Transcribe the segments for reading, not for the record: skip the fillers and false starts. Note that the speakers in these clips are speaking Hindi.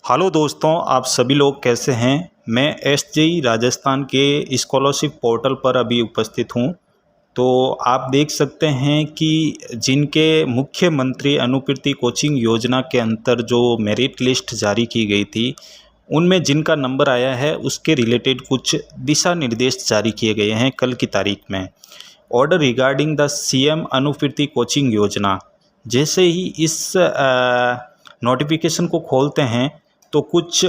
हेलो दोस्तों, आप सभी लोग कैसे हैं। मैं एसजेई राजस्थान के स्कॉलरशिप पोर्टल पर अभी उपस्थित हूं। तो आप देख सकते हैं कि जिनके मुख्यमंत्री अनुपूर्ति कोचिंग योजना के अंतर जो मेरिट लिस्ट जारी की गई थी, उनमें जिनका नंबर आया है उसके रिलेटेड कुछ दिशा निर्देश जारी किए गए हैं कल की तारीख में। ऑर्डर रिगार्डिंग द सीएम अनुपूर्ति कोचिंग योजना। जैसे ही इस नोटिफिकेशन को खोलते हैं तो कुछ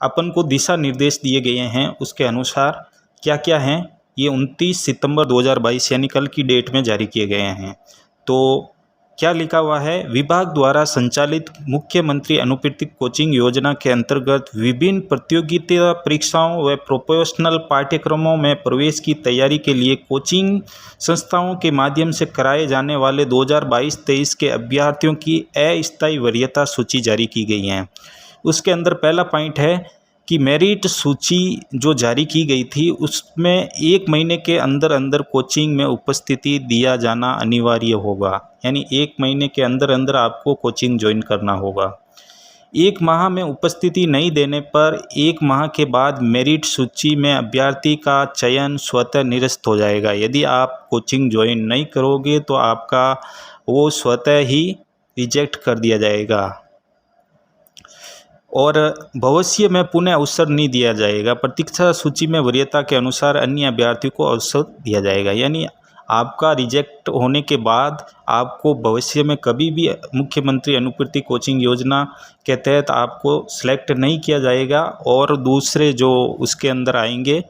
अपन को दिशा निर्देश दिए गए हैं। उसके अनुसार क्या क्या हैं, ये 29 सितंबर 2022 यानी कल की डेट में जारी किए गए हैं। तो क्या लिखा हुआ है, विभाग द्वारा संचालित मुख्यमंत्री अनुपूर्ति कोचिंग योजना के अंतर्गत विभिन्न प्रतियोगिता परीक्षाओं व प्रोफेशनल पाठ्यक्रमों में प्रवेश की तैयारी के लिए कोचिंग संस्थाओं के माध्यम से कराए जाने वाले 2022-23 के अभ्यर्थियों की अस्थायी वरीयता सूची जारी की गई है। उसके अंदर पहला पॉइंट है कि मेरिट सूची जो जारी की गई थी उसमें 1 महीने के अंदर अंदर कोचिंग में उपस्थिति दिया जाना अनिवार्य होगा। यानी 1 महीने के अंदर अंदर आपको कोचिंग ज्वाइन करना होगा। 1 माह में उपस्थिति नहीं देने पर 1 माह के बाद मेरिट सूची में अभ्यर्थी का चयन स्वतः निरस्त हो जाएगा। यदि आप कोचिंग ज्वाइन नहीं करोगे तो आपका वो स्वतः ही रिजेक्ट कर दिया जाएगा और भविष्य में पुनः अवसर नहीं दिया जाएगा। प्रतीक्षा सूची में वरीयता के अनुसार अन्य अभ्यर्थियों को अवसर दिया जाएगा। यानी आपका रिजेक्ट होने के बाद आपको भविष्य में कभी भी मुख्यमंत्री अनुपूर्ति कोचिंग योजना के तहत आपको सिलेक्ट नहीं किया जाएगा और दूसरे जो उसके अंदर आएंगे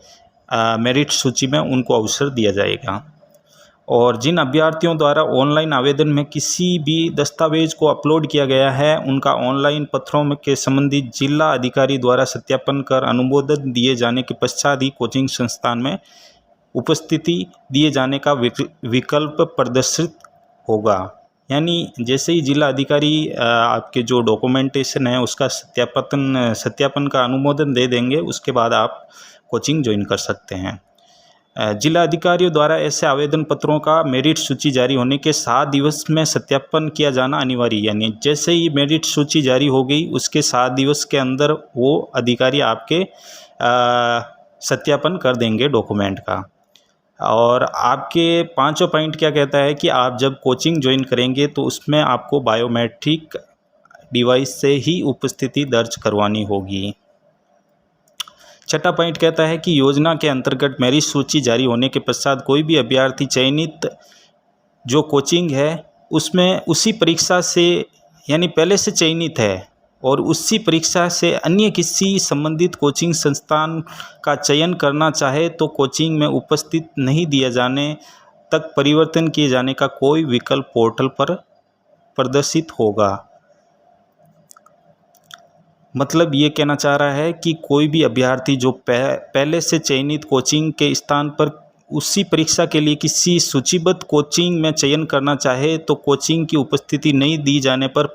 मेरिट सूची में उनको अवसर दिया जाएगा। और जिन अभ्यर्थियों द्वारा ऑनलाइन आवेदन में किसी भी दस्तावेज को अपलोड किया गया है, उनका ऑनलाइन पत्रों में के संबंधित जिला अधिकारी द्वारा सत्यापन कर अनुमोदन दिए जाने के पश्चात ही कोचिंग संस्थान में उपस्थिति दिए जाने का विकल्प प्रदर्शित होगा। यानी जैसे ही जिला अधिकारी आपके जो डॉक्यूमेंटेशन है उसका सत्यापन का अनुमोदन दे देंगे, उसके बाद आप कोचिंग ज्वाइन कर सकते हैं। जिला अधिकारियों द्वारा ऐसे आवेदन पत्रों का मेरिट सूची जारी होने के 7 दिवस में सत्यापन किया जाना अनिवार्य। यानी जैसे ही मेरिट सूची जारी हो गई उसके 7 दिवस के अंदर वो अधिकारी आपके सत्यापन कर देंगे डॉक्यूमेंट का। और आपके 5वां पॉइंट क्या कहता है कि आप जब कोचिंग ज्वाइन करेंगे तो उसमें आपको बायोमेट्रिक डिवाइस से ही उपस्थिति दर्ज करवानी होगी। 6वां पॉइंट कहता है कि योजना के अंतर्गत मेरिट सूची जारी होने के पश्चात कोई भी अभ्यर्थी चयनित जो कोचिंग है उसमें उसी परीक्षा से, यानी पहले से चयनित है और उसी परीक्षा से अन्य किसी संबंधित कोचिंग संस्थान का चयन करना चाहे तो कोचिंग में उपस्थित नहीं दिए जाने तक परिवर्तन किए जाने का कोई विकल्प पोर्टल पर प्रदर्शित होगा। मतलब ये कहना चाह रहा है कि कोई भी अभ्यर्थी जो पहले से चयनित कोचिंग के स्थान पर उसी परीक्षा के लिए किसी सूचीबद्ध कोचिंग में चयन करना चाहे तो कोचिंग की उपस्थिति नहीं दी जाने पर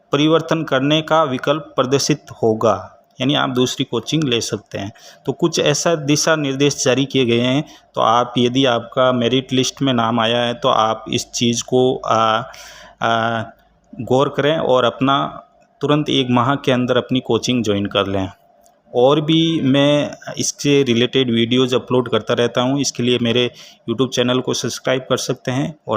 परिवर्तन करने का विकल्प प्रदर्शित होगा। यानी आप दूसरी कोचिंग ले सकते हैं। तो कुछ ऐसा दिशा निर्देश जारी किए गए हैं। तो आप, यदि आपका मेरिट लिस्ट में नाम आया है तो आप इस चीज़ को गौर करें और अपना तुरंत 1 माह के अंदर अपनी कोचिंग ज्वाइन कर लें। और भी मैं इससे रिलेटेड वीडियोज़ अपलोड करता रहता हूं। इसके लिए मेरे यूट्यूब चैनल को सब्सक्राइब कर सकते हैं और